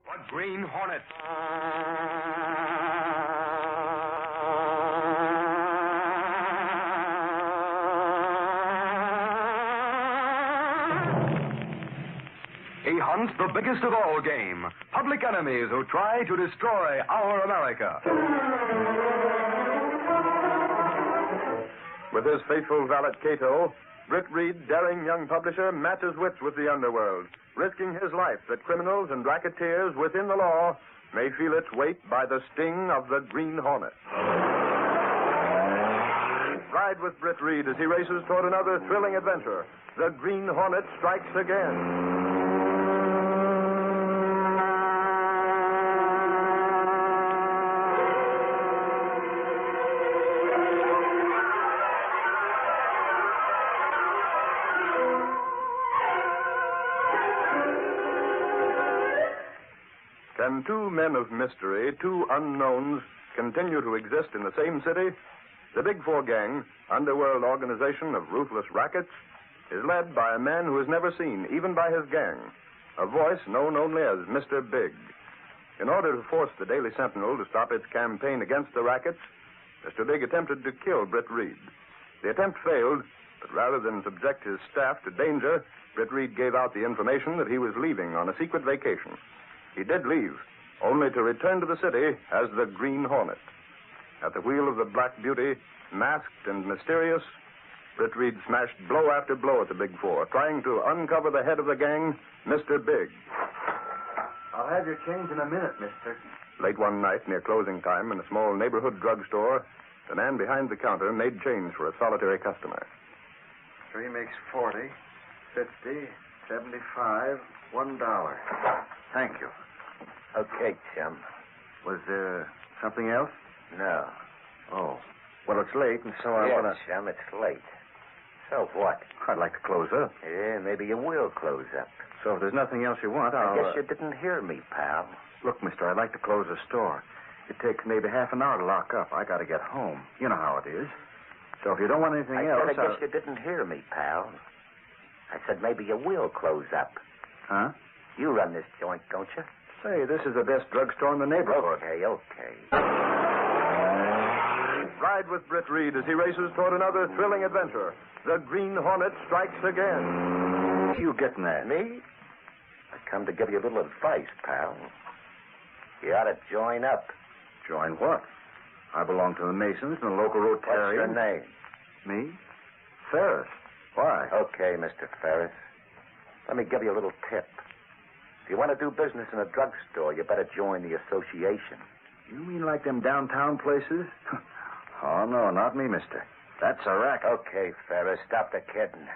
The Green Hornet. He hunts the biggest of all game, public enemies who try to destroy our America. With his faithful valet Kato, Britt Reid, daring young publisher, matches wits with the underworld, risking his life that criminals and racketeers within the law may feel its weight by the sting of the Green Hornet. Ride with Britt Reid as he races toward another thrilling adventure. The Green Hornet strikes again. Can two men of mystery, two unknowns, continue to exist in the same city? The Big Four gang, underworld organization of ruthless rackets, is led by a man who is never seen, even by his gang, a voice known only as Mr. Big. In order to force the Daily Sentinel to stop its campaign against the rackets, Mr. Big attempted to kill Britt Reid. The attempt failed, but rather than subject his staff to danger, Britt Reid gave out the information that he was leaving on a secret vacation. He did leave, only to return to the city as the Green Hornet. At the wheel of the Black Beauty, masked and mysterious, Britt Reid smashed blow after blow at the Big Four, trying to uncover the head of the gang, Mr. Big. I'll have your change in a minute, mister. Late one night, near closing time, in a small neighborhood drugstore, the man behind the counter made change for a solitary customer. 3 makes 40, 50, 75, $1. Thank you. Okay, chum. Was there something else? No. Oh. Well, it's late, and so I Yeah, want to... chum, it's late. So what? I'd like to close up. Yeah, maybe you will close up. So if there's nothing else you want, I I'll... guess you didn't hear me, pal. Look, mister, I'd like to close the store. It takes maybe half an hour to lock up. I got to get home. You know how it is. So if you don't want anything else... I guess you didn't hear me, pal. I said maybe you will close up. Huh? You run this joint, don't you? Say, this is the best drugstore in the neighborhood. Okay. Ride with Britt Reid as he races toward another thrilling adventure. The Green Hornet strikes again. You getting that? Me? I come to give you a little advice, pal. You ought to join up. Join what? I belong to the Masons and the local What's your Rotarians. name? Me? Ferris. Why? Okay, Mr. Ferris. Let me give you a little tip. If you want to do business in a drugstore, you better join the association. You mean like them downtown places? Oh, no, not me, mister. That's a racket. Okay, Ferris, stop the kidding.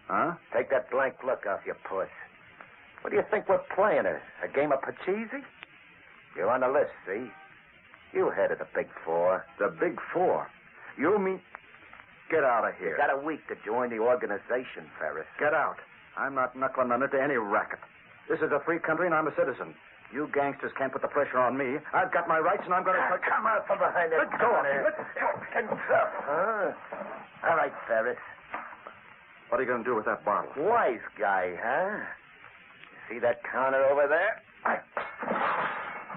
Huh? Take that blank look off your puss. What do you think we're playing at? A game of Pachisi? You're on the list, see? You head of the Big Four. The Big Four? You mean... Get out of here. You got a week to join the organization, Ferris. Get out. I'm not knuckling under to any racket. This is a free country, and I'm a citizen. You gangsters can't put the pressure on me. I've got my rights, and I'm going to... Come out from behind that Let go of me. counter. Huh? All right, Ferris. What are you going to do with that bottle? Wise guy, huh? You see that counter over there?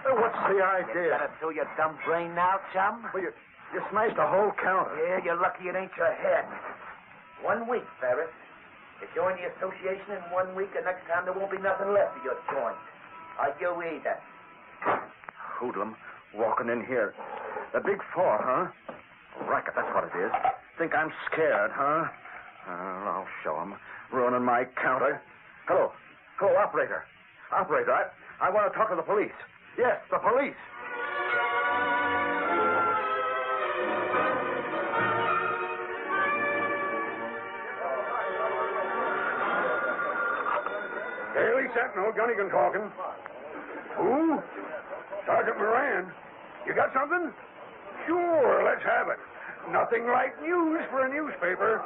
What's the You idea? got it through your dumb brain now, chum? Well, you smashed the whole counter. Yeah, you're lucky it ain't your head. 1 week, Ferris. You join the association in 1 week, and next time there won't be nothing left of your joint. Or you either. Hoodlum, walking in here. The Big Four, huh? Racket, that's what it is. Think I'm scared, huh? I'll show 'em. Ruining my counter. Hello, operator. Operator, I want to talk to the police. Yes, the police. Daily Sentinel, Gunnigan talking. Who? Sergeant Moran. You got something? Sure, let's have it. Nothing like news for a newspaper.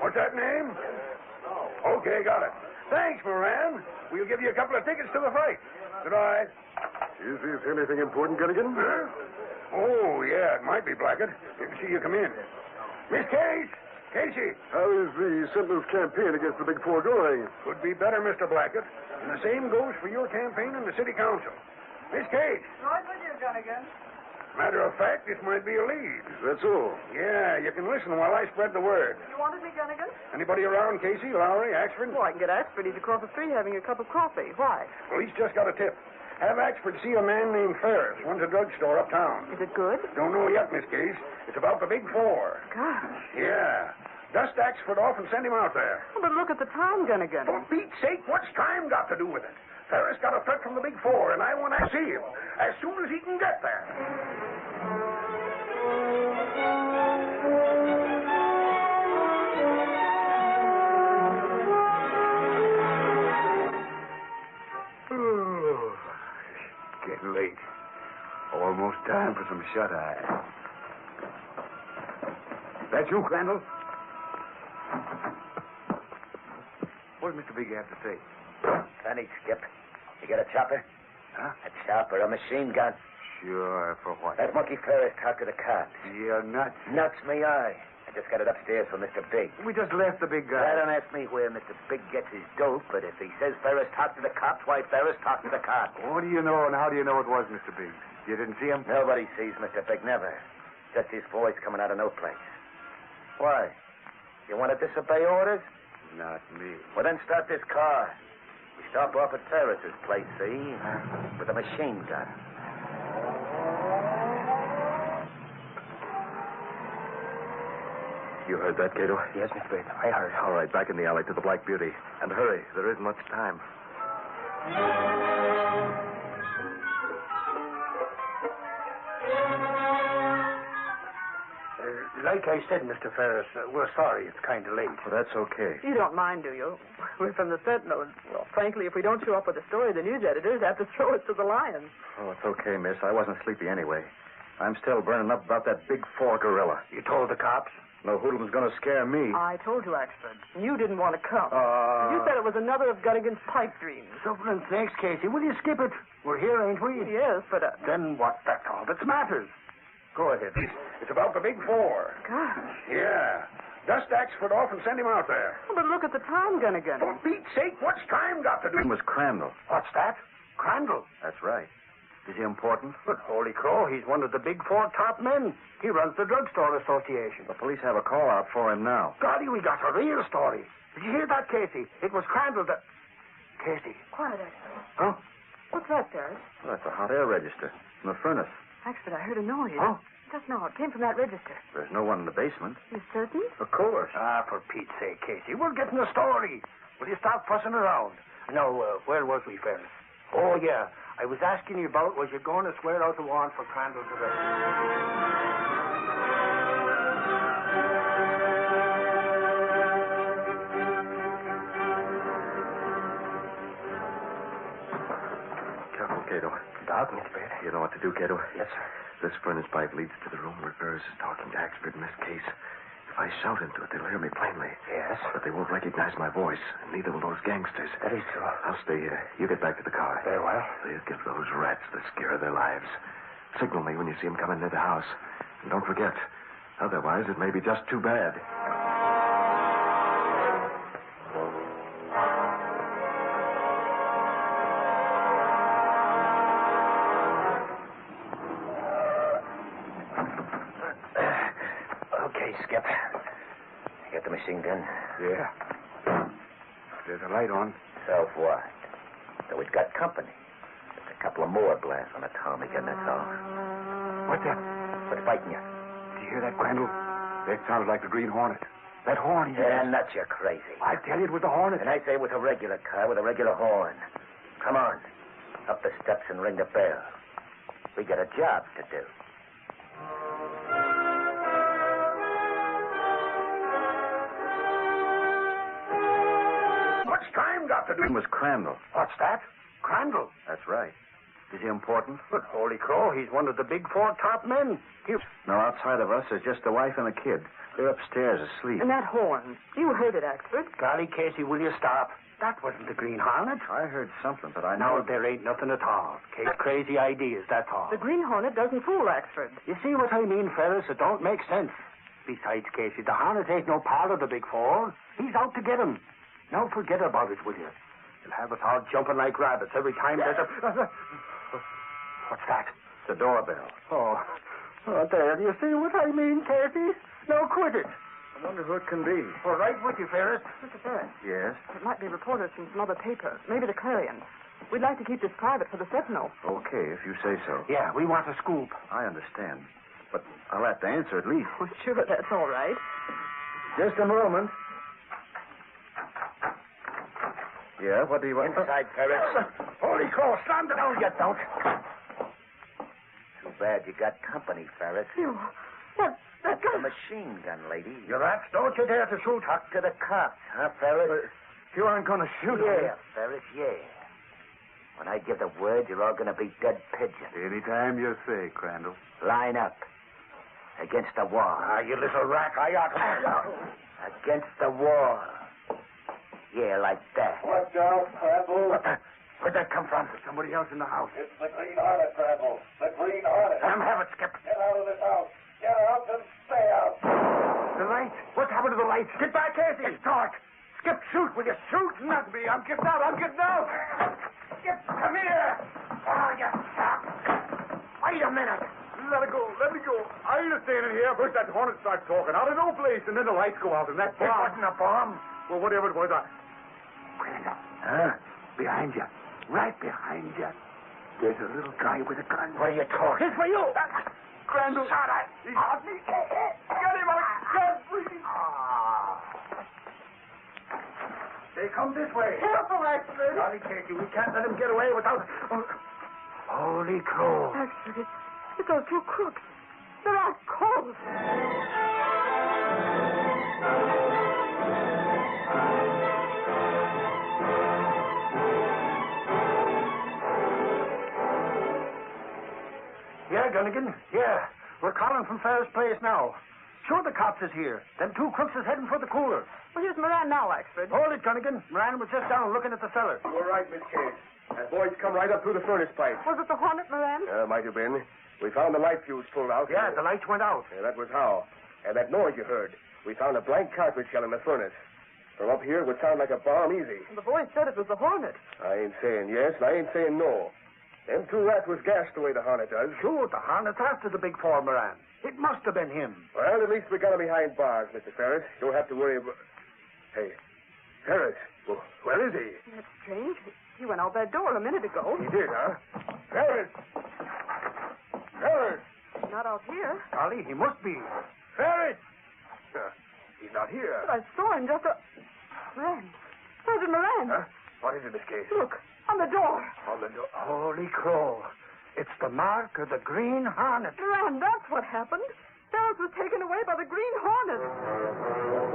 What's that name? Okay, got it. Thanks, Moran. We'll give you a couple of tickets to the fight. Good night. Is this anything important, Gunnigan? Huh? Oh, yeah, it might be, Blackett. See you come in. Miss Case! Casey! How is the Sentinel's campaign against the Big Four going? Could be better, Mr. Blackett. And the same goes for your campaign and the city council. Miss Case. Right with you, Gunnigan. Matter of fact, this might be a lead. That's all. Yeah, you can listen while I spread the word. You wanted me, Gunnigan? Anybody around, Casey, Lowry, Axford? Well, I can get Axford. He's across the street having a cup of coffee. Why? Police just got a tip. Have Axford see a man named Ferris. Runs a drugstore uptown. Is it good? Don't know yet, Miss Case. It's about the Big Four. Gosh. Yeah. Dust Axford off and send him out there. Oh, but look at the time, Gunnigan. For Pete's sake, what's time got to do with it? Ferris got a threat from the Big Four, and I want to see him as soon as he can get there. Oh, getting late. Almost time for some shut-eye. That you, Crandall? What does Mr. Big have to say? Plenty, Skip. You got a chopper? Huh? A chopper, a machine gun. Sure, for what? That monkey Ferris talked to the cops. You're nuts. Nuts me eye. I just got it upstairs from Mr. Big. We just left the big Now, guy. don't ask me where Mr. Big gets his dope, but if he says Ferris talked to the cops, why Ferris talked to the cops. What do you know, and how do you know it was Mr. Big? You didn't see him? Nobody sees Mr. Big, never. Just his voice coming out of no place. Why? You want to disobey orders? Not me. Well, then start this car. We stop off at Ferris's place, see? With a machine gun. You heard that, Kato? Yes, Mr. Britt, I heard. All right, back in the alley to the Black Beauty. And hurry. There isn't much time. Like I said, Mr. Ferris, we're sorry it's kind of late. Well, that's okay. You don't mind, do you? We're from the Sentinel, and, well, frankly, if we don't show up with a story, the news editors have to throw it to the lions. Oh, it's okay, miss. I wasn't sleepy anyway. I'm still burning up about that Big Four gorilla. You told the cops? No hoodlum's going to scare me. I told you, Axford. You didn't want to come. You said it was another of Gunnigan's pipe dreams. Suffering thanks, Casey. Will you skip it? We're here, ain't we? Yes, but, Then what? That's all that matters. Go ahead. It's about the Big Four. gosh. Yeah. Dust Axford off and send him out there. Oh, but look at the time, Gunnigan. For Pete's sake, what's time got to do? It was Crandall. What's that? Crandall. That's right. Is he important? But holy crow, he's one of the Big Four top men. He runs the Drugstore Association. The police have a call out for him now. Golly, we got a real story. Did you hear that, Casey? It was Crandall that... Casey. Quiet, Axford. Huh? What's that, Ferris? Well, that's a hot air register from the furnace. Axford, I heard a noise. Huh? Just now. It came from that register. There's no one in the basement. You certain? Of course. Ah, for Pete's sake, Casey, we're getting a story. Will you stop fussing around? No, where was we, Ferris? Oh, yeah. I was asking you about, was you going to swear out the warrant for Crandall's arrest? Careful, Kato. Dark, Mr. Britt. You know what to do, Kato? Yes, sir. This furnace pipe leads to the room where Ferris is talking to Axford in this case. If I shout into it, they'll hear me plainly. Yes? But they won't recognize my voice, and neither will those gangsters. That is true. I'll stay here. You get back to the car. Very well. They'll give those rats the scare of their lives. Signal me when you see them coming near the house. And don't forget, otherwise it may be just too bad. Okay, Skip. You got the machine gun? Yeah. There's a light on. So what? So we've got company. Just a couple of more blasts on the Tommy gun, that's all. What's that? What's fighting you? Did you hear that, Crandall? That sounded like the Green Hornet. That horn, Yeah, nuts, you're crazy. I tell you, it was the Hornet. And I say it was a regular car with a regular horn. Come on. Up the steps and ring the bell. We got a job to do. What's time got to do? It was Crandall. What's that? Crandall. That's right. Is he important? But holy crow, he's one of the Big Four top men. No, outside of us, there's just the wife and the kid. They're upstairs asleep. And that horn. You heard it, Axford. Golly, Casey, will you stop? That wasn't the Green Hornet. I heard something, but I No, know... there ain't nothing at all. Case crazy ideas, that's all. The Green Hornet doesn't fool Axford. You see what I mean, Ferris? It don't make sense. Besides, Casey, the Hornet ain't no part of the Big Four. He's out to get him. Now forget about it, will you? You'll have us all jumping like rabbits every time there's a... What's that? It's the doorbell. Oh, there. You see what I mean, Casey? Now quit it. I wonder who it can be. All right with you, Ferris. Mr. Ferris. Yes? It might be reporters from some other paper, maybe the Clarion. We'd like to keep this private for the Sentinel. Okay, if you say so. Yeah, we want a scoop. I understand. But I'll have to answer at least. Oh, sure, that's all right. Just a moment. Yeah, what do you want? Inside, Ferris. Holy cross, slam it down, You don't. Too bad you got company, Ferris. You, that A gun. machine gun, lady. You rats, don't you dare to shoot. Talk to the cops, huh, Ferris? You aren't going to shoot Yeah, Ferris, yeah. When I give the word, you're all going to be dead pigeons. Anytime you say, Crandall. Line up. Against the wall. you little rat, I ought to... Against the wall. Yeah, like that. Watch out, Crandall. Where'd that come from? Somebody else in the house. It's the Green Hornet, Crandall. The Green Hornet. Let him have it, Skip. Get out of this house. Get out and stay out. The lights. What's happened to the lights? Get back, Casey. It's dark. Skip, shoot. Will you shoot? Not me. I'm getting out. Skip, come here. Oh, you sap. Wait a minute. Let it go. Let me go. I'm just standing here. First that hornet starts talking out of no place, and then the lights go out, and that bomb. It wasn't a bomb. Well, whatever it was, Huh? behind you. Right behind you. There's a little guy with a gun. What are you talking? It's for you. Crandall. Shot at. He's got me. Get him. I can't breathe. They come this way. Careful, Axford. Golly, Casey, we can't let him get away without... Holy crow. Axford, it's those two crooks. They're out cold. Yeah, Gunnigan. Yeah. We're calling from Ferris Place now. Sure, the cops is here. Them two crooks is heading for the cooler. Well, here's Moran now, Axford. Hold it, Gunnigan. Moran was just down looking at the cellar. You're right, Miss Case. That boy's come right up through the furnace pipe. Was it the Hornet, Moran? Might have been. We found the light fuse pulled out. Yeah, the lights went out. Yeah, that was how. And that noise you heard. We found a blank cartridge shell in the furnace. From up here, it would sound like a bomb easy. The boy said it was the Hornet. I ain't saying yes, and I ain't saying no. Them two rats was gassed the way the Hornet does. Sure, the Hornet's after the big four, Moran. It must have been him. Well, at least we got him behind bars, Mr. Ferris. Don't have to worry about... Hey, Ferris, well, where is he? That's strange. He went out that door a minute ago. He did, huh? Ferris! Ferris! Not out here. Golly, he must be. Ferris! He's not here. But I saw him just a... Moran. Sergeant Moran. Huh? What is it, Miss Case? Look, on the door. On the door. Holy crow. It's the mark of the Green Hornet. Moran, that's what happened. Ferris was taken away by the Green Hornet.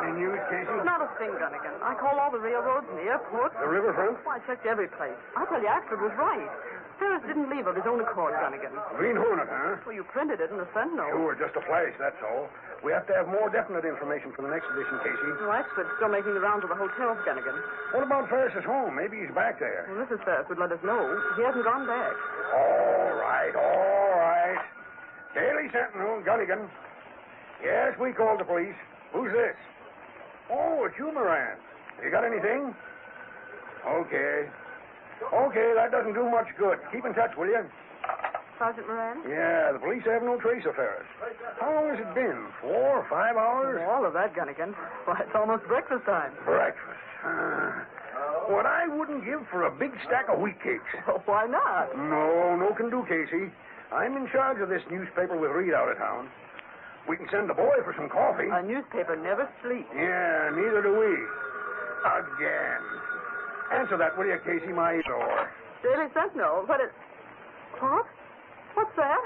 Any news, Casey? Not a thing, Gunnigan. I called all the railroads and the airport. The riverfront? Oh, I checked every place. I tell you, Axford was right. Ferris didn't leave of his own accord, Gunnigan. Green Hornet, huh? Well, you printed it in the Sentinel. Sure, just a flash, that's all. We have to have more definite information for the next edition, Casey. Well, Axford's still making the rounds of the hotels, Gunnigan. What about Ferris's home? Maybe he's back there. Well, Mrs. Ferris would let us know. He hasn't gone back. All right, all right. Daily Sentinel, Gunnigan. Yes, we called the police. Who's this? Oh, it's you, Moran. Have you got anything? Okay. Okay, that doesn't do much good. Keep in touch, will you? Sergeant Moran? Yeah, the police have no trace of Ferris. How long has it been? 4 or 5 hours? All of that, Gunnigan. Why, it's almost breakfast time. Breakfast. What I wouldn't give for a big stack of wheat cakes. Well, why not? No can do, Casey. I'm in charge of this newspaper with Reid out of town. We can send the boy for some coffee. A newspaper never sleeps. Yeah, neither do we. Again. Answer that, will you, Casey, my door? Daily Sentinel? What? What's that?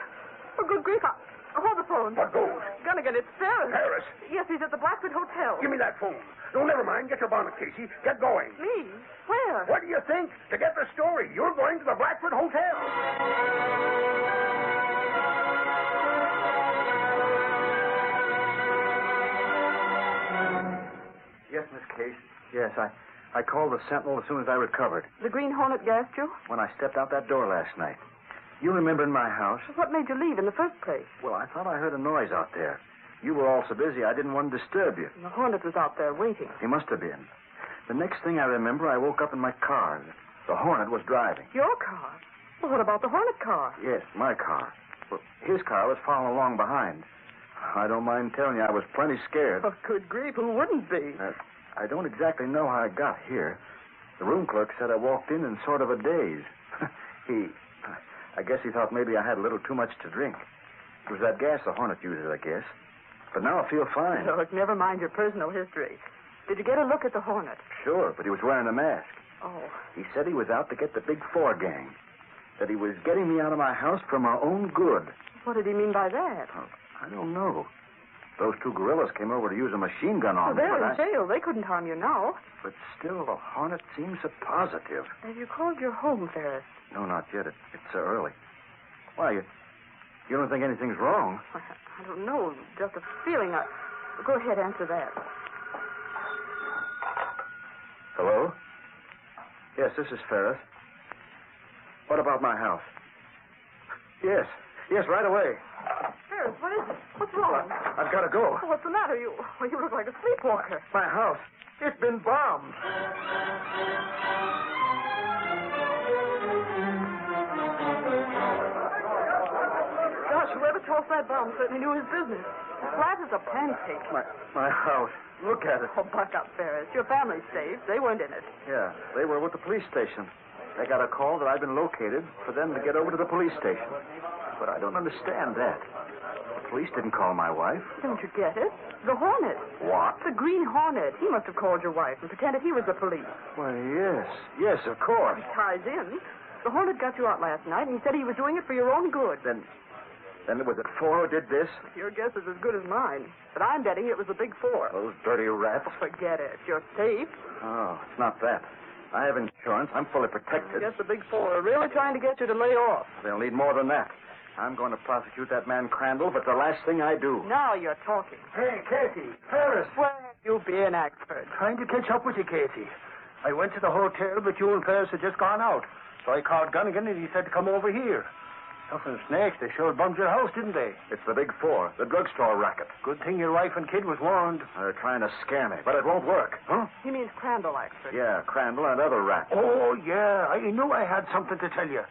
Oh, good grief. Hold the phone. What goes? Gunnigan, it's Ferris. Paris. Yes, he's at the Blackwood Hotel. Give me that phone. No, never mind. Get your bonnet, Casey. Get going. Me? Where? What do you think? To get the story, you're going to the Blackwood Hotel. Yes, Miss Case. Yes, I called the Sentinel as soon as I recovered. The Green Hornet gassed you? When I stepped out that door last night. You remember in my house? What made you leave in the first place? Well, I thought I heard a noise out there. You were all so busy, I didn't want to disturb you. The Hornet was out there waiting. He must have been. The next thing I remember, I woke up in my car. The Hornet was driving. Your car? Well, what about the Hornet car? Yes, my car. Well, his car was following along behind. I don't mind telling you, I was plenty scared. Oh, good grief, who wouldn't be? I don't exactly know how I got here. The room clerk said I walked in sort of a daze. I guess he thought maybe I had a little too much to drink. It was that gas the Hornet uses, I guess. But now I feel fine. Look, never mind your personal history. Did you get a look at the Hornet? Sure, but he was wearing a mask. Oh. He said he was out to get the Big Four gang. That he was getting me out of my house for my own good. What did he mean by that? Oh, I don't know. Those two guerrillas came over to use a machine gun on me. They're in jail. They couldn't harm you now. But still, the Hornet seems so positive. Have you called your home, Ferris? No, not yet. It's so early. Why, you don't think anything's wrong? I don't know. Just a feeling. Go ahead, answer that. Hello? Yes, this is Ferris. What about my house? Yes, right away. Ferris, what is it? What's wrong? I've got to go. Oh, what's the matter? You look like a sleepwalker. My house. It's been bombed. Gosh, whoever tossed that bomb certainly knew his business. Flat as a pancake. My house. Look at it. Oh, buck up, Ferris. Your family's safe. They weren't in it. Yeah, they were with the police station. They got a call that I'd been located for them to get over to the police station. But I don't understand that. The police didn't call my wife. Don't you get it? The Hornet. What? The Green Hornet. He must have called your wife and pretended he was the police. Why, yes, of course. It ties in. The Hornet got you out last night, and he said he was doing it for your own good. Then was it four who did this? Your guess is as good as mine. But I'm betting it was the Big Four. Those dirty rats. Forget it. You're safe. Oh, it's not that. I have insurance. I'm fully protected. I guess the Big Four are really trying to get you to lay off. They'll need more than that. I'm going to prosecute that man Crandall, but the last thing I do. Now you're talking. Hey, Casey. Paris. Where you be an expert? Trying to catch up with you, Casey. I went to the hotel, but you and Paris had just gone out. So I called Gunnigan, and he said to come over here. Nothing snakes. They sure bummed your house, didn't they? It's the Big Four, the drugstore racket. Good thing your wife and kid was warned. They're trying to scare me, but it won't work. Huh? He means Crandall expert. Yeah, Crandall and other rats. Oh, yeah. I knew I had something to tell you.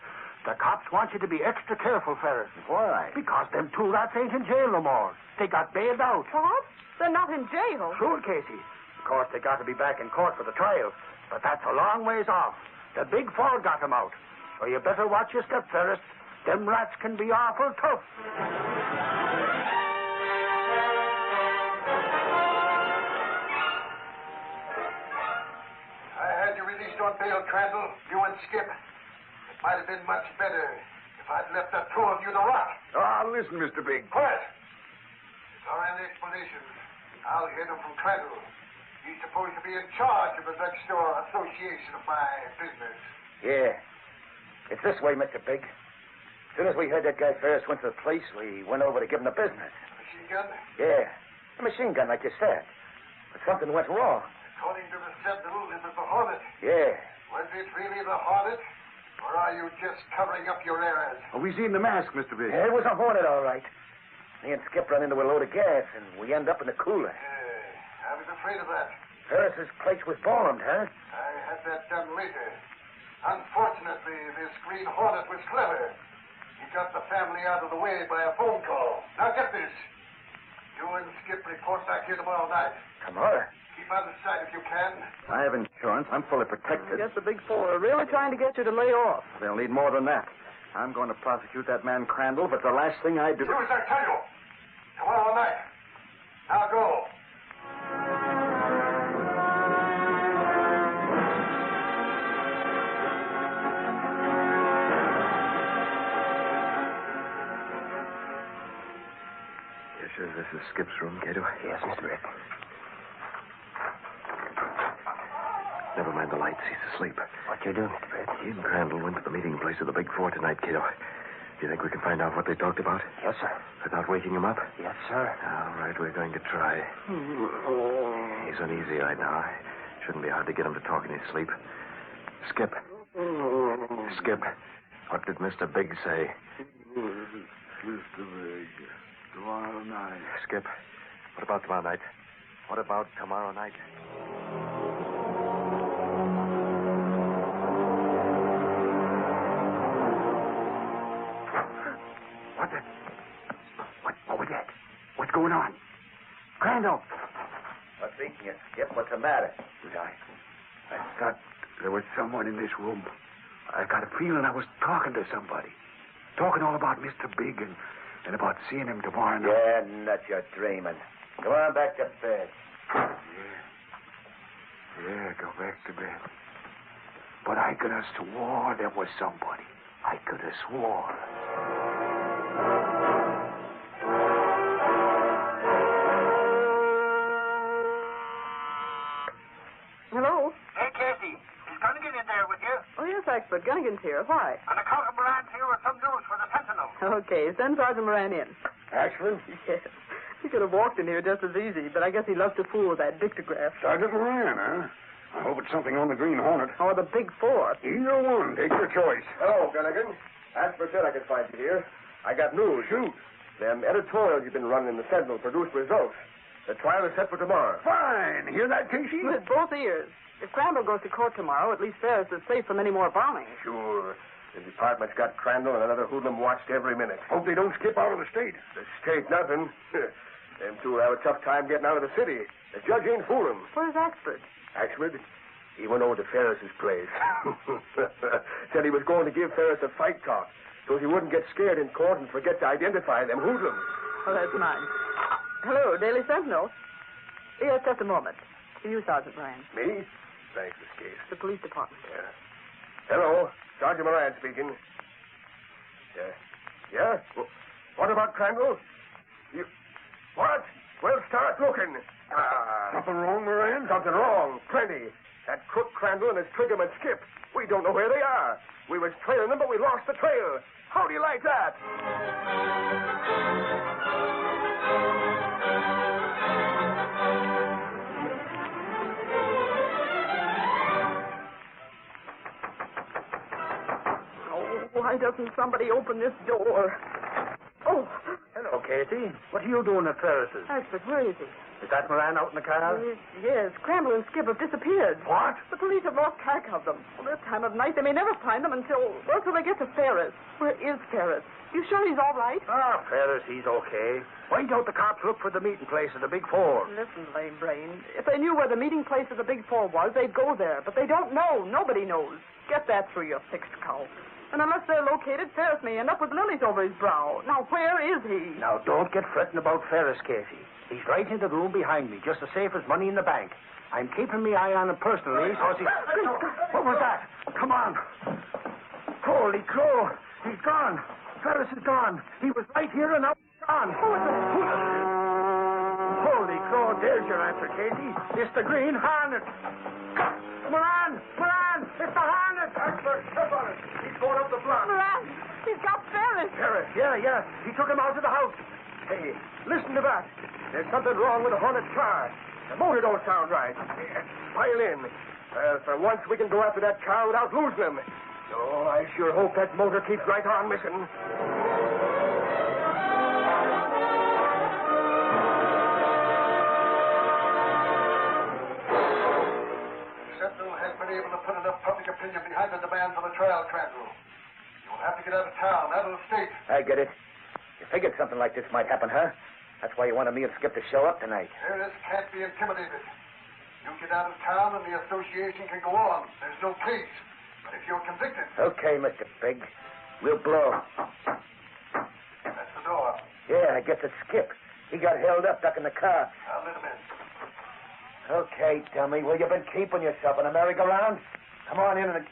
The cops want you to be extra careful, Ferris. Why? Because them two rats ain't in jail no more. They got bailed out. What? They're not in jail. Sure, Casey. Of course, they got to be back in court for the trial. But that's a long ways off. The Big Four got them out. So you better watch your step, Ferris. Them rats can be awful tough. I had you released on bail, Crandall. You and Skip. It might have been much better if I'd left the two of you to rot. Ah, listen, Mr. Big. Quiet. If there are any explanations, I'll hear them from Crandall. He's supposed to be in charge of the drugstore association of my business. Yeah. It's this way, Mr. Big. As soon as we heard that guy Ferris went to the place, we went over to give him the business. Machine gun? Yeah. A machine gun, like you said. But something went wrong. According to the Sentinel, it was the Hornet. Yeah. Was it really the Hornet? Or are you just covering up your errors? Oh, we seen the mask, Mr. Big. Yeah, it was a Hornet, all right. Me and Skip run into a load of gas, and we end up in the cooler. I was afraid of that. Ferris's place was bombed, huh? I had that done later. Unfortunately, this Green Hornet was clever. He got the family out of the way by a phone call. Now get this. You and Skip report back here tomorrow night. Tomorrow? Keep out of sight if you can. I have insurance. I'm fully protected. I guess the Big Four are really trying to get you to lay off. They'll need more than that. I'm going to prosecute that man Crandall, but the last thing I do... Do as I tell you. Tomorrow night. Now go. is Skip's room, Kato. Yes, Mr. Rick. Never mind the lights. He's asleep. What you doing, Mr. Rick? He and Crandall went to the meeting place of the Big Four tonight, Kato. Do you think we can find out what they talked about? Yes, sir. Without waking him up? Yes, sir. All right, we're going to try. He's uneasy right now. Shouldn't be hard to get him to talk in his sleep. Skip. Skip. What did Mr. Big say? Mr. Big, tomorrow night. Skip. What about tomorrow night? What about tomorrow night? What was that? What's going on? Crandall! What's eating you, Skip? What's the matter? I thought there was someone in this room. I got a feeling I was talking to somebody. Talking all about Mr. Big and about seeing him tomorrow night. Yeah, nut, you're dreaming. Come on back to bed. Yeah, go back to bed. But I could have swore there was somebody. I could have swore. Hello? Hey, Casey. Is Gunnigan in there with you? Oh, yes, expert. Gunnigan's here. Why? And the Count of Moran's here with some news for the Sentinel. Okay, send Sergeant Moran in. Ashford? Yes. He could have walked in here just as easy, but I guess he loves to fool with that dictograph. Sergeant Moran, huh? I hope it's something on the Green Hornet. Or the Big Four. Either one. Take your choice. Hello, Gunnigan. Ashford said I could find you here. I got news. Shoot. Them editorials you've been running in the Sentinel produced results. The trial is set for tomorrow. Fine. Hear that, Casey? With both ears. If Crandall goes to court tomorrow, at least Ferris is safe from any more bombing. Sure. The department's got Crandall and another hoodlum watched every minute. Hope they don't skip out of the state. The state, nothing. Them two will have a tough time getting out of the city. The judge ain't fooling. Where's Axford? Axford, he went over to Ferris's place. Said he was going to give Ferris a fight talk so he wouldn't get scared in court and forget to identify them hoodlums. Oh, that's nice. Hello, Daily Sentinel. Yes, just a moment. To you, Sergeant Moran. Me? Thanks, Miss Case. The police department. Yeah. Hello, Sergeant Moran speaking. Yeah? What about Crandall? You... What? Well, start looking. Something wrong, Moran? Something wrong. Plenty. That crook Crandall and his triggerman Skip. We don't know where they are. We was trailing them, but we lost the trail. How do you like that? Why doesn't somebody open this door? Oh. Hello, Casey. What are you doing at Ferris's? Axford, where is he? Is that Moran out in the car? Yes, Crandall and Skip have disappeared. What? The police have lost track of them. Well, this time of night, they may never find them until they get to Ferris. Where is Ferris? You sure he's all right? Ferris, he's okay. Why don't the cops look for the meeting place of the Big Four? Listen, lame brain. If they knew where the meeting place of the Big Four was, they'd go there. But they don't know. Nobody knows. Get that through your thick skull. And unless they're located, Ferris may end up with lilies over his brow. Now, where is he? Now, don't get fretting about Ferris, Casey. He's right in the room behind me, just as safe as money in the bank. I'm keeping my eye on him personally, so he... What was that? Come on. Holy crow. He's gone. Ferris is gone. He was right here and now he's gone. Holy crow, there's your answer, Casey. It's the Green Hornet. Moran! It's the Hornet! Step on it. He's going up the block. Moran! He's got Ferris! Ferris, Yeah. He took him out to the house. Hey, listen to that. There's something wrong with the Hornet's car. The motor don't sound right. Pile in. For once, we can go after that car without losing him. Oh, I sure hope that motor keeps right on missing. The Sentinel has been able to put enough public opinion behind the demands of the trial, Crandall. You'll have to get out of town, out of the state. I get it. You figured something like this might happen, huh? That's why you wanted me and Skip to show up tonight. Ferris can't be intimidated. You get out of town and the association can go on. There's no case. But if you're convicted... Okay, Mr. Big. We'll blow. That's the door. Yeah, I guess it's Skip. He got held up back in the car. I'll let him in. Okay, dummy. Well, you've been keeping yourself in a merry-go-round. Come on in and...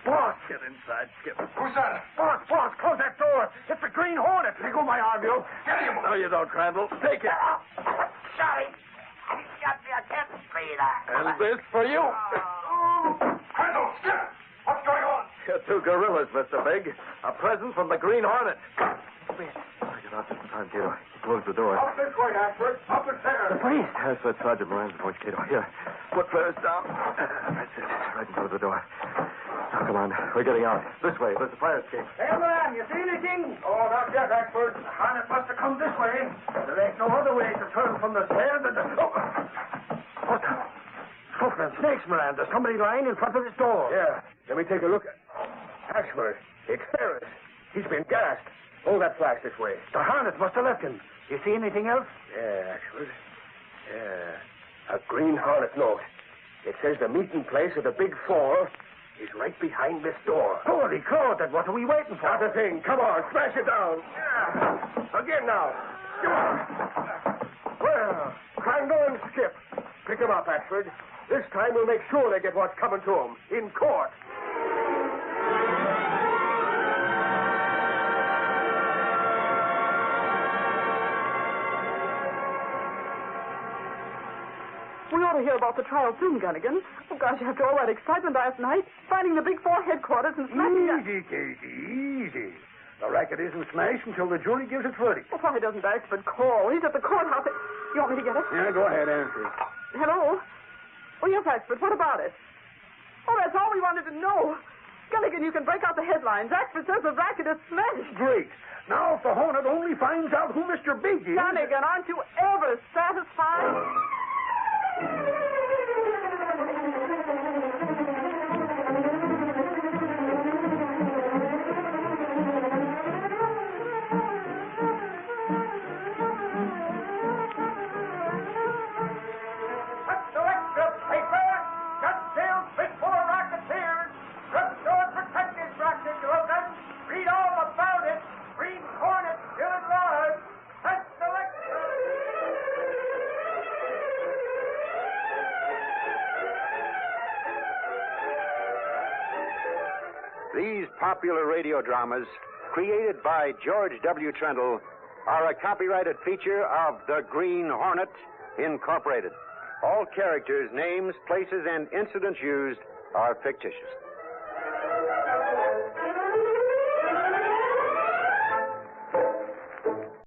Boss! Get inside, Skip. Who's that? Boss, close that door. It's the Green Hornet. Let go my arm, you. Get him. No, you don't, Crandall. Take it. Sorry. He shot me. I can't breathe. And this for you. Crandall, Skip. What's going on? You're two gorillas, Mr. Big. A present from the Green Hornet. I get out just in time, Kato. Close the door. Up this way, Ashford. Up the stairs. Please. That's what Sergeant Moran's voice, Kato. Here, put Ferris down. That's it. Right in front of the door. Now, come on. We're getting out. This way. There's a fire escape. Hey, man, you see anything? Oh, not yet, Ashford. The Hornet must have come this way. There ain't no other way to turn from the stairs than the... Oh. What the... Footmen, snakes, Moran. There's somebody lying in front of this door. Yeah. Let me take a look. Ashford, it's Ferris. He's been gassed. Hold that flash this way. The Hornet must have left him. You see anything else? Yeah, Ashford. Yeah. A Green Hornet note. It says the meeting place of the Big Four is right behind this door. Holy crow, then what are we waiting for? Not a thing. Come on, smash it down. Yeah. Again now. Well, Crandall and Skip. Pick him up, Ashford. This time we'll make sure they get what's coming to them. In court. We ought to hear about the trial soon, Gunnigan. Oh, gosh, after all that excitement last night, finding the Big Four headquarters and smashing that... Easy, Casey, easy. The racket isn't smashed until the jury gives its verdict. Well, why doesn't Ashford call? He's at the courthouse. You want me to get it? Yeah, go ahead, answer it. Hello? Oh, yes, Ashford. What about it? Oh, that's all we wanted to know. Gunnigan, you can break out the headlines. Ashford says the racket is smashed. Great. Now, if the Hornet only finds out who Mr. Big is... Gunnigan, aren't you ever satisfied? These popular radio dramas, created by George W. Trendle, are a copyrighted feature of the Green Hornet, Incorporated. All characters, names, places, and incidents used are fictitious.